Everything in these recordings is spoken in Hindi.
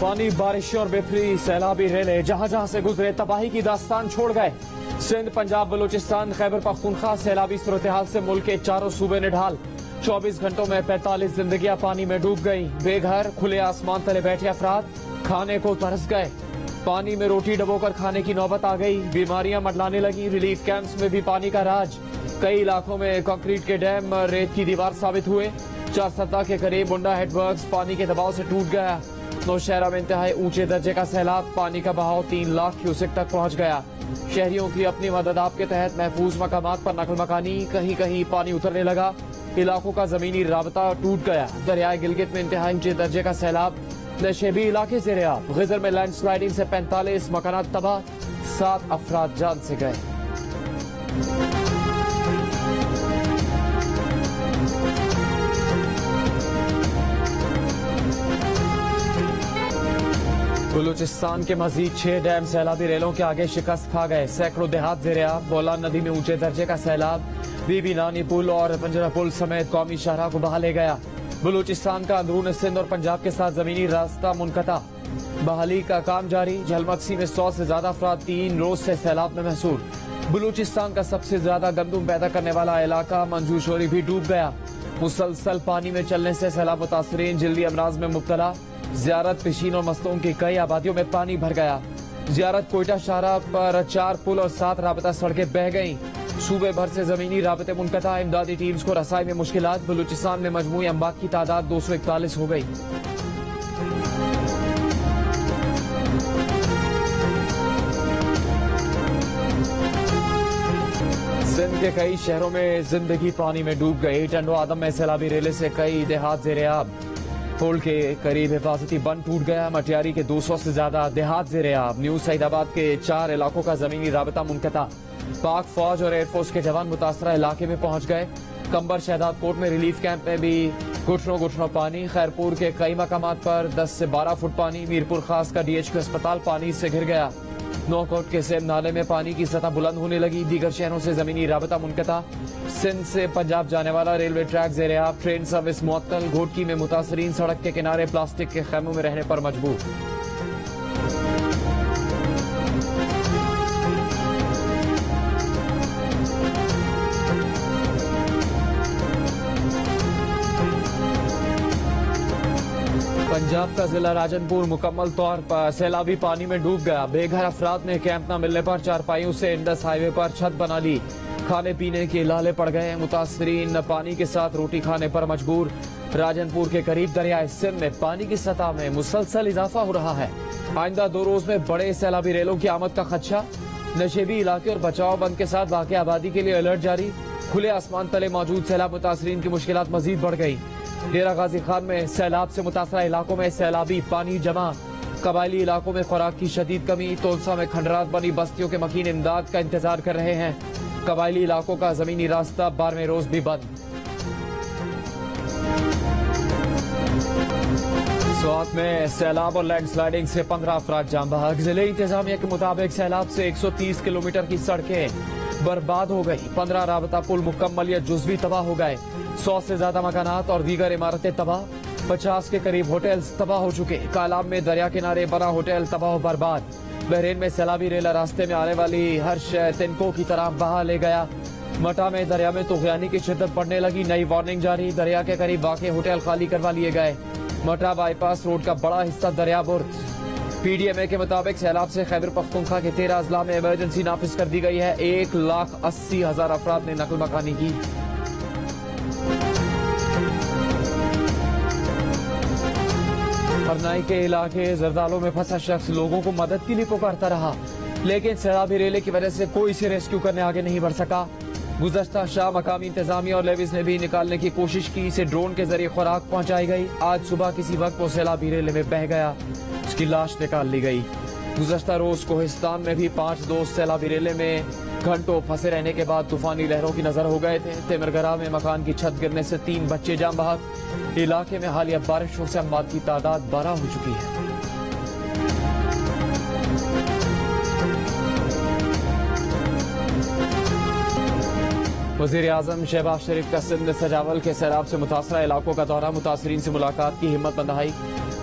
तूफानी बारिश और बेफरी सैलाबी रेले जहां जहां से गुजरे तबाही की दास्तान छोड़ गए। सिंध, पंजाब, बलूचिस्तान, खैबर पख्तूनख्वा सैलाबी सूरत-ए-हाल से मुल्क के चारों सूबे ने ढाल। 24 घंटों में 45 जिंदगियां पानी में डूब गई। बेघर खुले आसमान तले बैठे अफराद खाने को तरस गए। पानी में रोटी डबोकर खाने की नौबत आ गई। बीमारियां मंडलाने लगी। रिलीफ कैंप्स में भी पानी का राज। कई इलाकों में कंक्रीट के डैम रेत की दीवार साबित हुए। 4 सतह के करीब मुंडा हेडवर्क्स पानी के दबाव से टूट गया। नौशहरा में इंतहाई ऊंचे दर्जे का सैलाब, पानी का बहाव 3 लाख क्यूसेक तक पहुंच गया। शहरियों की अपनी मदद आप के तहत महफूज मकामात पर नकल मकानी, कहीं कहीं पानी उतरने लगा। इलाकों का जमीनी राबता टूट गया। दरियाए गिलगित में इंतहाई ऊंचे दर्जे का सैलाब, नशेबी इलाके से रेआब। गिजर में लैंडस्लाइडिंग से 45 मकानात तबाह, 7 अफराद जान से गए। बलूचिस्तान के मजीद 6 डैम सैलाबी रेलों के आगे शिकस्त खा गए। सैकड़ों देहात ज़ेर-ए-आब। बोलान नदी में ऊंचे दर्जे का सैलाब बीबी नानी पुल और पंजरा पुल समेत कौमी शाहराह को बहा ले गया। बलूचिस्तान का अंदरून सिंध और पंजाब के साथ जमीनी रास्ता मुनक़ता। बहाली का काम जारी। झलमक्सी में 100 से ज्यादा अफराद 3 रोज से सैलाब में महसूर। बलूचिस्तान का सबसे ज्यादा गंदुम पैदा करने वाला इलाका मंजूशोरी भी डूब गया। मुसलसल पानी में चलने से सैलाब मुतासरीन जल्दी अमराज में मुब्तला। ज़ियारत, पिशीन और मस्तों की कई आबादियों में पानी भर गया। ज़ियारत कोयटा शाहराह पर 4 पुल और 7 राबता सड़कें बह गईं। सूबे भर से जमीनी राबते मुनक़ता। इमदादी टीम्स को रसाई में मुश्किलात। बलूचिस्तान में मजमूई अम्बात की तादाद 241 हो गई। सिंध के कई शहरों में जिंदगी पानी में डूब गई। टंडो आदम में सैलाबी रेले से कई देहात ज़ेर-ए-आब। पुल के करीब हिफाजती बंद टूट गया। मटियारी के 200 से ज्यादा देहात ज़ेर-ए-आब। न्यू सईदाबाद के 4 इलाकों का जमीनी राबता मुनक़ता। पाक फौज और एयरफोर्स के जवान मुतासरा इलाके में पहुंच गए। कंबर शहदाद कोट में रिलीफ कैंप में भी घुटनों पानी। खैरपुर के कई मकामात पर 10 से 12 फुट पानी। मीरपुर खास का DHQ अस्पताल पानी से घिर गया। नौकोट के सेम नाले में पानी की सतह बुलंद होने लगी। दीगर शहरों से जमीनी राबता मुनक़ता। सिंध से पंजाब जाने वाला रेलवे ट्रैक ज़ेर-ए-आब। ट्रेन सर्विस मुअत्तल। घोटकी में मुतासरीन सड़क के किनारे प्लास्टिक के खैमों में रहने पर मजबूर। पंजाब का जिला राजनपुर मुकम्मल तौर पर सैलाबी पानी में डूब गया। बेघर अफराद ने कैंप न मिलने पर चारपाइयों से इंडस हाईवे पर छत बना ली। खाने पीने के लाले पड़ गए। मुतासरीन पानी के साथ रोटी खाने पर मजबूर। राजनपुर के करीब दरियाए सिंध में पानी की सतह में मुसलसल इजाफा हो रहा है। आइंदा 2 रोज में बड़े सैलाबी रेलों की आमद का खदशा। नशेबी इलाके और बचाव बंद के साथ वाक़ई आबादी के लिए अलर्ट जारी। खुले आसमान तले मौजूद सैलाब मुतासरीन की मुश्किलात मजीद बढ़ गई। डेरा गाजी खान में सैलाब से मुतासरा इलाकों में सैलाबी पानी जमा। कबायली इलाकों में खुराक की शदीद कमी। तोलसा में खंडरात बनी बस्तियों के मकीन इमदाद का इंतजार कर रहे हैं। कबायली इलाकों का जमीनी रास्ता 12वें रोज भी बंद। स्वात में सैलाब और लैंडस्लाइडिंग से 15 अफराद जान बहक। जिले इंतजामिया के मुताबिक सैलाब से 130 किलोमीटर की सड़कें बर्बाद हो गई। 15 राबता पुल मुकम्मल या जुज़वी तबाह हो गए। 100 से ज्यादा मकानात और दीगर इमारतें तबाह। 50 के करीब होटल्स तबाह हो चुके। कालाब में दरिया किनारे बना होटल तबाह बर्बाद। बहरीन में सैलाबी रेला रास्ते में आने वाली हर शय तिनको की तरह बहा ले गया। मटा में दरिया में तुग़यानी की शिद्दत बढ़ने लगी। नई वार्निंग जारी। दरिया के करीब वाक़े होटल खाली करवा लिए गए। मटा बाईपास रोड का बड़ा हिस्सा दरियाबुर्द। PDMA के मुताबिक सैलाब से खैबर पख्तूनख्वा के 13 अजला में इमरजेंसी नाफिज कर दी गई है। 1,80,000 अफराद ने नकल मकानी की। हरनाई के इलाके जरदालो में फंसा शख्स लोगों को मदद के लिए पुकारता रहा, लेकिन सैलाबी रेले की वजह से कोई इसे रेस्क्यू करने आगे नहीं बढ़ सका। गुज़श्ता शाह मकामी इंतजामिया और लेविस ने भी निकालने की कोशिश की। इसे ड्रोन के जरिए खुराक पहुंचाई गई। आज सुबह किसी वक्त वो सैलाबी रेले में बह गया। उसकी लाश निकाल ली गई। गुज़श्ता रोज कोहिस्तान में भी 5 दोस्त सैलाबी रेले में घंटों फंसे रहने के बाद तूफानी लहरों की नजर हो गए थे। तिमरगरा में मकान की छत गिरने से 3 बच्चे जान बहक। इलाके में हालिया बारिशों से अमवात की तादाद 12 हो चुकी है। वज़ीर आज़म शहबाज शरीफ का सिंध सजावल के सैलाब से मुतासरा इलाकों का दौरा, मुतासरीन से मुलाकात की, हिम्मत बंधाई।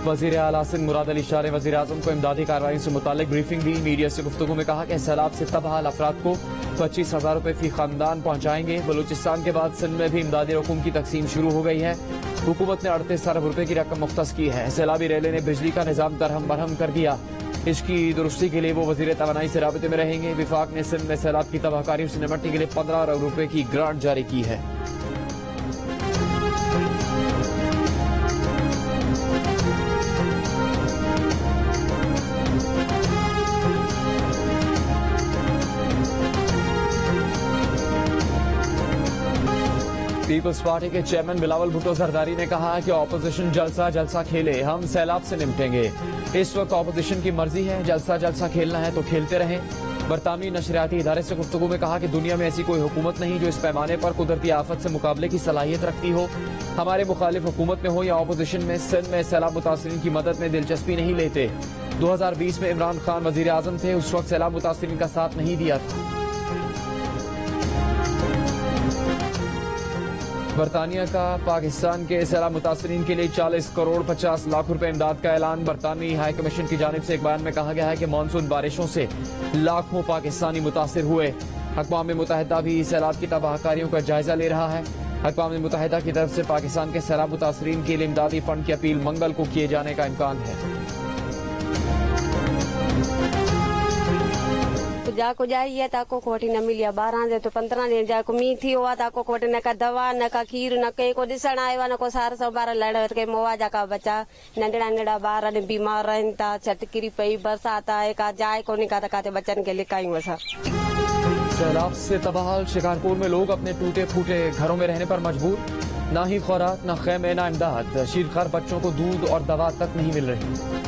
वज़ीर आला सिंध मुराद अली शाह ने वज़ीर आज़म को इमदादी कार्रवाई से मुतालिक ब्रीफिंग दी। मीडिया से गुफ्तगू में कहा कि सैलाब से तबाह अफराद को 25,000 रुपये फी खानदान पहुँचाएंगे। बलूचिस्तान के बाद सिंध में भी इमदादी रकूम की तकसीम शुरू हो गई है। हुकूमत ने 38 अरब रुपये की रकम मुख्तस की है। सैलाबी रेले ने बिजली का निज़ाम दरहम बरहम कर दिया। इसकी दुरुस्ती के लिए वो वज़ीर तवानाई से राबते में रहेंगे। विफाक ने सिंध में सैलाब की तबाहकारियों से निपटने के लिए 15 अरब रुपये की ग्रांट जारी की है। पीपल्स पार्टी के चेयरमैन बिलावल भुट्टो जरदारी ने कहा कि ऑपोजिशन जलसा जलसा खेले, हम सैलाब से निपटेंगे। इस वक्त ऑपोजिशन की मर्जी है, जलसा जलसा खेलना है तो खेलते रहें। बरतानवी नशरियाती इदारे से गुफ्तगू में कहा कि दुनिया में ऐसी कोई हुकूमत नहीं जो इस पैमाने पर कुदरती आफत से मुकाबले की सलाहियत रखती हो। हमारे मुखालिफ हुकूमत में हो या ऑपोजिशन में, सिंध में सैलाब मुतासरीन की मदद में दिलचस्पी नहीं लेते। 2020 में इमरान खान वजीर आजम थे, उस वक्त सैलाब मुतासरीन का साथ नहीं दिया था। बरतानिया का पाकिस्तान के सैलाब मुतासरीन के लिए 40 करोड़ 50 लाख रुपए इमदाद का ऐलान। बरतानवी हाई कमीशन की जानिब से एक बयान में कहा गया है कि मानसून बारिशों से लाखों पाकिस्तानी मुतासिर हुए। अक़वाम मुत्तहिदा भी सैलाब की तबाहकारियों का जायजा ले रहा है। अक़वाम मुत्तहिदा की तरफ से पाकिस्तान के सैलाब मुतासरीन के लिए इमदादी फंड की अपील मंगल को किए जाने का इम्कान है। जाको जाइए ताको कोठी न मिलिया 12 दे तो 15 दिन जाको मी थी हुआ ताको कोठी न का दवा न का खीर न के को दिसण आयो न को सार सब 12 लड़ के मोवा जाका बच्चा नंडड़ा नंडड़ा 12 ने बीमार रहन ता छटकिरी पई बरसात आए का जाए को निका काते बच्चन के लिए काई वसा। सैलाब से तबाह शिकारपुर में लोग अपने टूटे फूटे घरों में रहने पर मजबूर। ना ही खुराक, न खैमे, न इमदाद। शीरखार बच्चों को दूध और दवा तक नहीं मिल रही।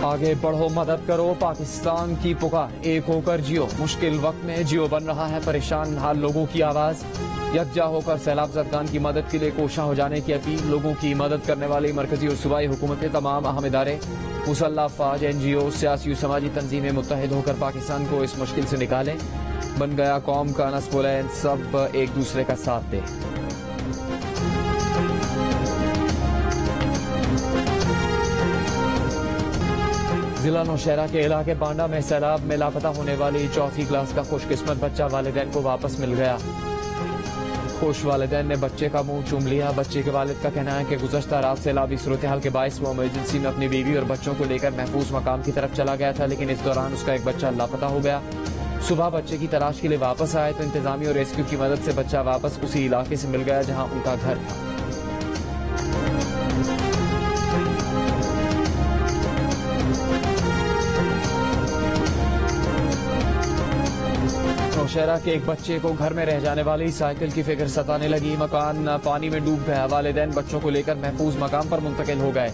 आगे बढ़ो, मदद करो, पाकिस्तान की पुकार, एक होकर जियो। मुश्किल वक्त में जियो बन रहा है परेशान हाल लोगों की आवाज। यकजा होकर सैलाब ज़दगान की मदद के लिए कोशा हो जाने की अपील। लोगों की मदद करने वाली मरकजी और सूबाई हुकूमतें, तमाम अहम इदारे, मुसल्लह अफवाज, NGO, सियासी समाजी तंजीमें मुत्तहिद होकर पाकिस्तान को इस मुश्किल से निकालें। बन गया कौम का नस्बुलैन, सब एक दूसरे का साथ दे। जिला नौशहरा के इलाके बांडा में सैलाब में लापता होने वाली 4वीं क्लास का खुशकिस्मत बच्चा वालिदैन को वापस मिल गया। खुश वालिदैन ने बच्चे का मुंह चूम लिया। बच्चे के वालिद का कहना है कि गुज़श्ता रात सैलाबी सूरत हाल के बायस वो इमरजेंसी में अपनी बीवी और बच्चों को लेकर महफूज मकाम की तरफ चला गया था, लेकिन इस दौरान उसका एक बच्चा लापता हो गया। सुबह बच्चे की तलाश के लिए वापस आए तो इंतजामी और रेस्क्यू की मदद से बच्चा वापस उसी इलाके से मिल गया जहाँ उनका घर था। नौशहरा के एक बच्चे को घर में रह जाने वाली साइकिल की फिक्र सताने लगी। मकान पानी में डूब गया। वालिदैन बच्चों को लेकर महफूज मकाम पर मुंतकिल हो गए।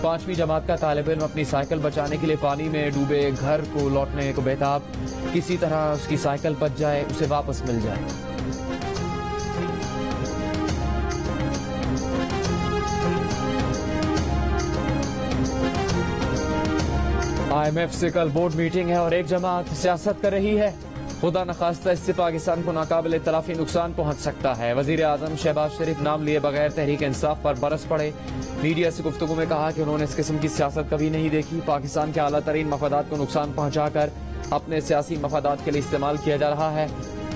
5वीं जमात का तालिब इल्म अपनी साइकिल बचाने के लिए पानी में डूबे घर को लौटने को बेताब। किसी तरह उसकी साइकिल बच जाए, उसे वापस मिल जाए। IMF से कल बोर्ड मीटिंग है और एक जमात सियासत कर रही है। खुदा न खास्ता इससे पाकिस्तान को नाकाबिल तलाफी नुकसान पहुंच सकता है। वजीर आजम शहबाज शरीफ नाम लिए बगैर तहरीक इंसाफ पर बरस पड़े। मीडिया से गुफ्तगू में कहा कि उन्होंने इस किस्म की सियासत कभी नहीं देखी। पाकिस्तान के आला तरीन मफादात को नुकसान पहुंचाकर अपने सियासी मफादात के लिए इस्तेमाल किया जा रहा है।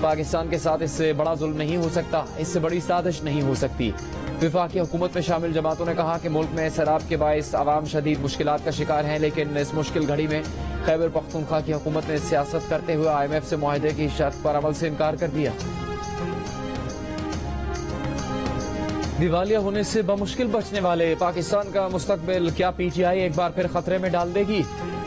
पाकिस्तान के साथ इससे बड़ा जुल्म नहीं हो सकता, इससे बड़ी साजिश नहीं हो सकती। विफाकी हुकूमत में शामिल जमातों ने कहा कि मुल्क में सैलाब के बायस आवाम शदीद मुश्किलात का शिकार हैं, लेकिन इस मुश्किल घड़ी में खैबर पख्तूनख्वा की हुकूमत ने सियासत करते हुए IMF से मुआहदे की शर्त पर अमल से इनकार कर दिया। दिवालिया होने से बमुश्किल बचने वाले पाकिस्तान का मुस्तकबिल क्या PTI एक बार फिर खतरे में डाल देगी?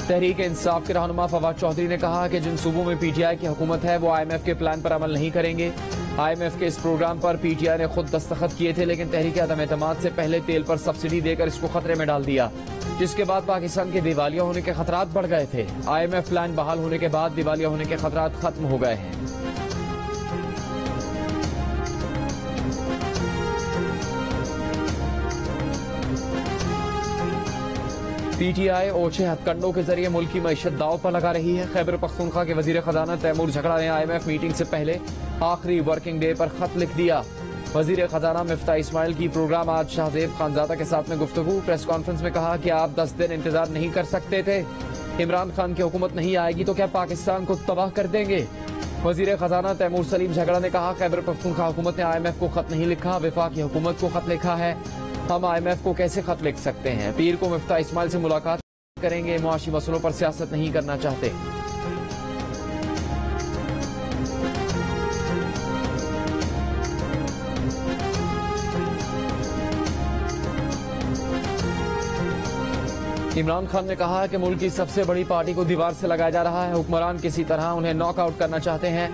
तहरीक इंसाफ के रहनुमा फवाद चौधरी ने कहा कि जिन सूबों में PTI की हुकूमत है वो IMF के प्लान पर अमल नहीं करेंगे। IMF के इस प्रोग्राम पर PTI ने खुद दस्तखत किए थे, लेकिन तहरीक अदम एतमाद से पहले तेल पर सब्सिडी देकर इसको खतरे में डाल दिया, जिसके बाद पाकिस्तान के दिवालिया होने के खतरात बढ़ गए थे। IMF प्लान बहाल होने के बाद दिवालिया होने के खतरात खत्म हो गए हैं। पीटीआई ओछे हथकंडों के जरिए मुल्क की मईशत दांव पर लगा रही है। खैबर पख्तूनख्वा के वजीर खजाना तैमूर झगड़ा ने IMF मीटिंग से पहले आखिरी वर्किंग डे पर खत लिख दिया। वजीर खजाना मिफ्ता इस्माइल की प्रोग्राम आज शाहजेब खानजादा के साथ में गुफ्तगू। प्रेस कॉन्फ्रेंस में कहा कि आप 10 दिन इंतजार नहीं कर सकते थे। इमरान खान की हुकूमत नहीं आएगी तो क्या पाकिस्तान को तबाह कर देंगे। वजीर खजाना तैमूर सलीम झगड़ा ने कहा, खैबर पख्तूनख्वा हुकूमत ने IMF को खत नहीं लिखा, वफाकी हुकूमत को खत लिखा है। हम IMF को कैसे खत लिख सकते हैं। पीर को मिफ्ता इस्माइल से मुलाकात करेंगे, मुआशी मसलों पर सियासत नहीं करना चाहते। इमरान खान ने कहा कि मुल्क की सबसे बड़ी पार्टी को दीवार से लगाया जा रहा है। हुक्मरान किसी तरह उन्हें नॉकआउट करना चाहते हैं।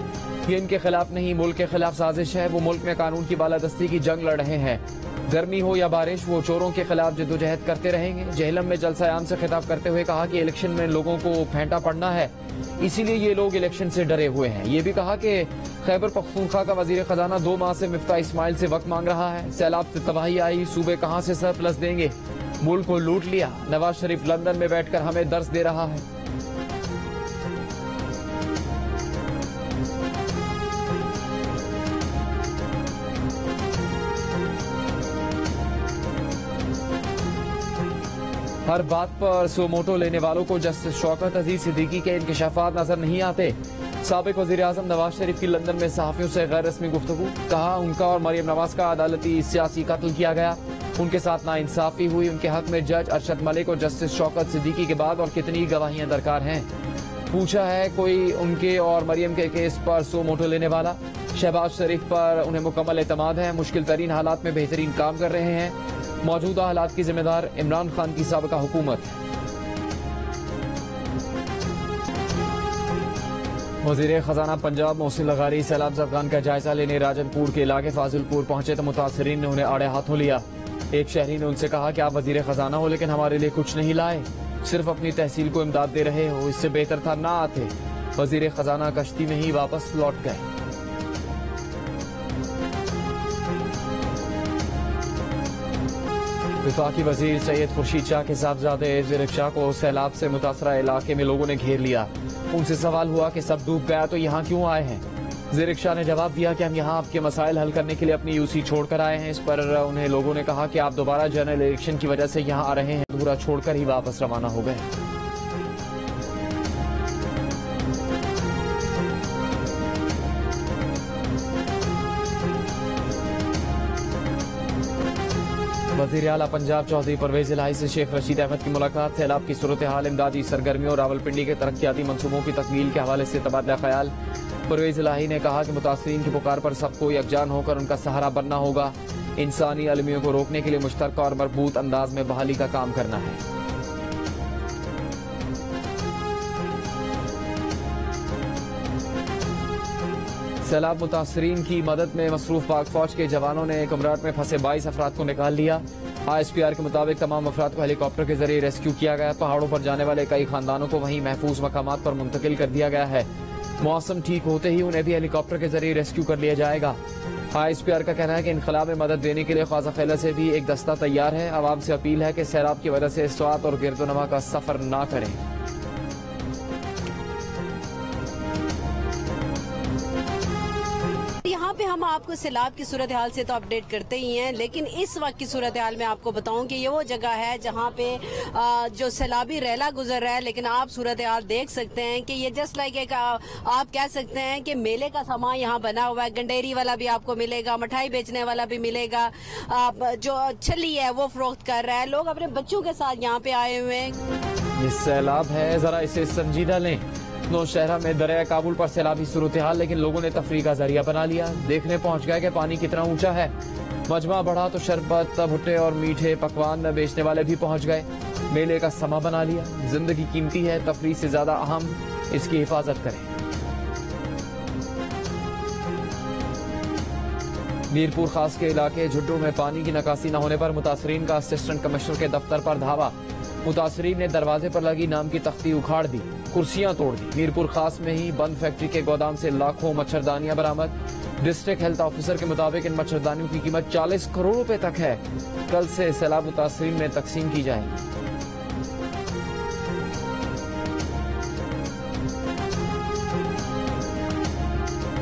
ये इनके खिलाफ नहीं, मुल्क के खिलाफ साजिश है। वो मुल्क में कानून की बालादस्ती की जंग लड़ रहे हैं। गर्मी हो या बारिश, वो चोरों के खिलाफ जद्दोजहद करते रहेंगे। जेहलम में जलसा-ए-आम से खिताब करते हुए कहा कि इलेक्शन में लोगों को फेंटा पड़ना है, इसीलिए ये लोग इलेक्शन से डरे हुए हैं। ये भी कहा कि खैबर पख्तूनख्वा का वजीर खजाना 2 माह से मिफ्ता इस्माइल से वक्त मांग रहा है। सैलाब से तबाही आई, सूबे कहां से सरप्लस देंगे, मुल्क को लूट लिया। नवाज शरीफ लंदन में बैठकर हमें दर्स दे रहा है। हर बात पर सोमोटो लेने वालों को जस्टिस शौकत अजीज सिद्दीकी के इंकशाफात नजर नहीं आते। साबिक वजीर आजम नवाज शरीफ की लंदन में सहाफियों से गैर रस्मी गुफ्तगू। कहा, उनका और मरियम नवाज का अदालती सियासी कत्ल किया गया, उनके साथ नाइंसाफी हुई। उनके हक में जज अरशद मलिक और जस्टिस शौकत सिद्दीकी के बाद और कितनी गवाहियां दरकार हैं। पूछा है कोई उनके और मरियम के केस पर सो मोटो लेने वाला। शहबाज शरीफ पर उन्हें मुकम्मल एतमाद है, मुश्किल तरीन हालात में बेहतरीन काम कर रहे हैं। मौजूदा हालात की जिम्मेदार इमरान खान की साबिका हुकूमत है। वजीर खजाना पंजाब मोहसिन लगारी सैलाब ज़फ़गान का जायजा लेने राजनपुर के इलाके फाजिलपुर पहुंचे तो मुतासरीन ने उन्हें आड़े हाथों लिया। एक शहरी ने उनसे कहा कि आप वजीर खजाना हो लेकिन हमारे लिए कुछ नहीं लाए, सिर्फ अपनी तहसील को इमदाद दे रहे हो। इससे बेहतर था ना आते। वजीर खजाना कश्ती में ही वापस लौट गए। वफाकी वजीर सैयद खुर्शीद शाह के साहबजादे ज़ेरिक शाह को सैलाब से मुतासरा इलाके में लोगों ने घेर लिया। उनसे सवाल हुआ कि सब डूब गया तो यहाँ क्यों आए हैं। ज़ेरिक शाह ने जवाब दिया कि हम यहाँ आपके मसाइल हल करने के लिए अपनी यूसी छोड़कर आए हैं। इस पर उन्हें लोगों ने कहा कि आप दोबारा जनरल इलेक्शन की वजह से यहाँ आ रहे हैं, पूरा छोड़कर ही वापस रवाना हो गए। वज़ीर आला पंजाब चौधरी परवेज इलाही से शेख रशीद अहमद की मुलाकात। सैलाब की सूरत हाल, इमदादी सरगर्मियों और रावलपिंडी के तरक्याती मंसूबों की तकमील के हवाले से तबादला ख्याल। परवेज इलाही ने कहा कि मुतासरीन की पुकार पर सबको यकजान होकर उनका सहारा बनना होगा। इंसानी अलमियों को रोकने के लिए मुश्तरका और मरबूत अंदाज में बहाली का काम करना है। सैलाब मुतासरीन की मदद में मसरूफ पाक फौज के जवानों ने कमराट में फंसे 22 अफराद को निकाल लिया। ISPR के मुताबिक तमाम अफराद को हेलीकॉप्टर के जरिए रेस्क्यू किया गया। पहाड़ों पर जाने वाले कई खानदानों को वहीं महफूज मकामात पर मुंतकिल कर दिया गया है। मौसम ठीक होते ही उन्हें भी हेलीकॉप्टर के जरिए रेस्क्यू कर लिया जाएगा। ISPR का कहना है कि इनखला में मदद देने के लिए ख्वाजा खैला से भी एक दस्ता तैयार है। आवाम से अपील है कि सैलाब की वजह से स्वात और गिरदोनमा का सफर ना करें। यहाँ पे हम आपको सैलाब की सूरत हाल से तो अपडेट करते ही हैं, लेकिन इस वक्त की सूरत हाल में आपको बताऊं कि ये वो जगह है जहाँ पे जो सैलाबी रैला गुजर रहा है। लेकिन आप सूरत हाल देख सकते हैं कि ये जस्ट लाइक एक आप कह सकते हैं कि मेले का सामान यहाँ बना हुआ है। गंडेरी वाला भी आपको मिलेगा, मिठाई बेचने वाला भी मिलेगा, जो छली है वो फरोख्त कर रहा है। लोग अपने बच्चों के साथ यहाँ पे आए हुए हैं। ये सैलाब है, जरा इसे संजीदा लें। नौशहरा में दरिया काबुल पर सैलाबी सूरत हाल, लेकिन लोगों ने तफरीह का जरिया बना लिया। देखने पहुंच गए कि पानी कितना ऊंचा है। मजमा बढ़ा तो शरबत, भुट्टे और मीठे पकवान बेचने वाले भी पहुंच गए। मेले का समा बना लिया। जिंदगी कीमती है, तफरीह से ज्यादा अहम इसकी हिफाजत करें। मीरपुर खास के इलाके झुड्डू में पानी की निकासी न होने पर मुतासरीन का असिस्टेंट कमिश्नर के दफ्तर पर धावा। मुतासरीन ने दरवाजे पर लगी नाम की तख्ती उखाड़ दी, कुर्सियां तोड़ दी। मीरपुर खास में ही बंद फैक्ट्री के गोदाम से लाखों मच्छरदानियां बरामद। डिस्ट्रिक्ट हेल्थ ऑफिसर के मुताबिक इन मच्छरदानियों की कीमत 40 करोड़ रुपए तक है। कल से सैलाब मुतासरीन में तकसीम की जाएगी।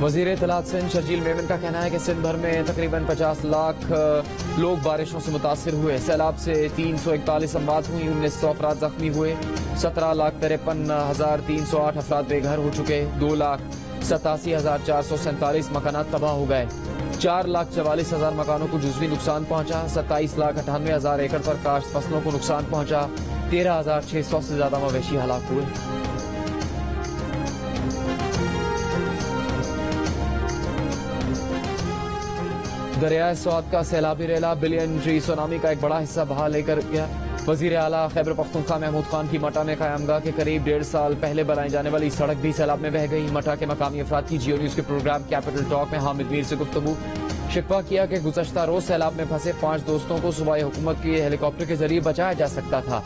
वजीर इत्तलात सिंध शर्जील मेमन का कहना है कि सिंध भर में तकरीबन 50 लाख लोग बारिशों से मुतासिर हुए। सैलाब से 341 अमवात हुई, 1900 अफराद जख्मी हुए, 17,53,308 अफराद बेघर हो चुके, 2,87,447 मकानात तबाह हो गए, 4,44,000 मकानों को जुज़वी नुकसान पहुंचा, 27,98,000 एकड़ पर काश्त फसलों को नुकसान पहुंचा, 13,600 से ज्यादा मवेशी हलाक हुए। दरियाए स्वात का सैलाबी रेला बिलियन ट्री सुनामी का एक बड़ा हिस्सा बहा लेकर गया। वजीर आला खैबर पख्तूनख्वा महमूद खान की मटा में क़यामगाह के करीब 1.5 साल पहले बनाई जाने वाली सड़क भी सैलाब में बह गई। मटा के मकामी अफराद की जियो न्यूज के प्रोग्राम कैपिटल टॉक में हामिद मीर से गुफ्तगू। शिकवा किया कि गुज़श्ता रोज सैलाब में फंसे 5 दोस्तों को सूबाई हुकूमत के हेलीकॉप्टर के जरिए बचाया जा सकता था।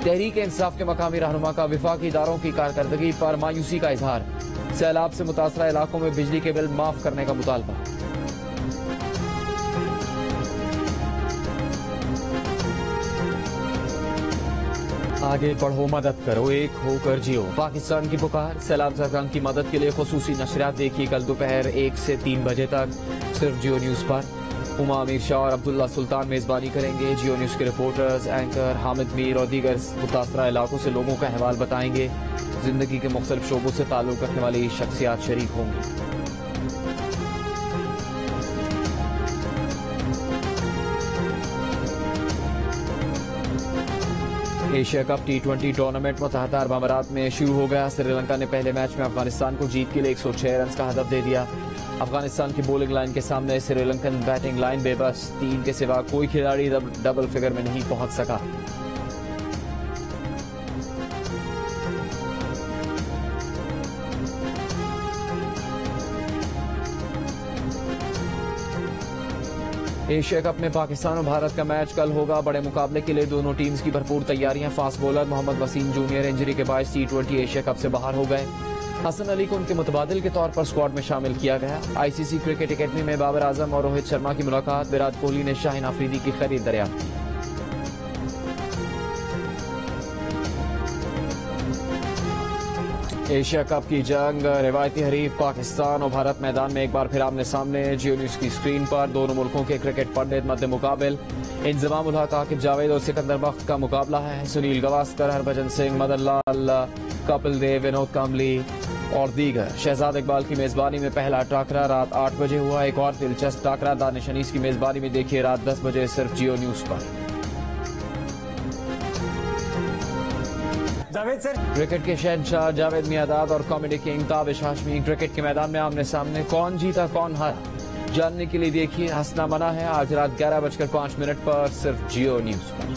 तहरीक इंसाफ के मकामी रहनुमा का विफाकी इदारों की कारकर्दगी पर मायूसी का इजहार। सैलाब से मुतासरा इलाकों में बिजली के बिल माफ करने का मुतालबा। आगे बढ़ो, मदद करो, एक होकर जियो, पाकिस्तान की पुकार। सैलाब ज़दगान की मदद के लिए खुसूसी नशरियात देखिए कल दोपहर 1 से 3 बजे तक सिर्फ जियो न्यूज पर। उमा अमीर शाह और अब्दुल्ला सुल्तान मेजबानी करेंगे। जियो न्यूज के रिपोर्टर्स, एंकर हामिद मीर और दीगर मुतासरा इलाकों से लोगों का अहवाल बताएंगे। जिंदगी के मुख्तलिफ शोबों से ताल्लुक रखने वाली शख्सियात शरीक होंगी। एशिया कप T20 टूर्नामेंट मुत्तहदा अरब अमारात में शुरू हो गया। श्रीलंका ने पहले मैच में अफगानिस्तान को जीत के लिए 106 रन का हदफ दे दिया। अफगानिस्तान की बॉलिंग लाइन के सामने श्रीलंकन बैटिंग लाइन बेबस, 3 के सिवा कोई खिलाड़ी डबल फिगर में नहीं पहुंच सका। एशिया कप में पाकिस्तान और भारत का मैच कल होगा। बड़े मुकाबले के लिए दोनों टीम्स की भरपूर तैयारियां। Fast bowler Mohammad Wasim junior injury के बायस T20 एशिया कप से बाहर हो गए। हसन अली को उनके मुतबादिल के तौर पर स्क्वाड में शामिल किया गया। आईसीसी क्रिकेट अकेडमी में बाबर आजम और रोहित शर्मा की मुलाकात। विराट कोहली ने शाहिन आफरीदी की खरीद दरियाफ्त की। एशिया कप की जंग, रिवायती हरीफ पाकिस्तान और भारत मैदान में एक बार फिर आमने सामने। जियो न्यूज की स्क्रीन पर दोनों मुल्कों के क्रिकेट पंडित मद्दे मुकाबिल। इंजमाम उल हक, आकिब जावेद और सिकंदर बख्त का मुकाबला है। सुनील गावस्कर, हरभजन सिंह, मदन लाल, कपिल देव, विनोद कांबली और दीगर। शहजाद इकबाल की मेजबानी में पहला टाकरा रात 8 बजे हुआ। एक और दिलचस्प टाकरा दानिश अनीस की मेजबानी में देखिए रात 10 बजे सिर्फ जियो न्यूज पर। जावेद सर, क्रिकेट के शहंशाह जावेद मियादाद और comedy king Tabish Hashmi cricket के मैदान में आमने सामने। कौन जीता कौन हारा जानने के लिए देखिए हंसना मना है आज रात 11:05 पर सिर्फ जियो न्यूज पर।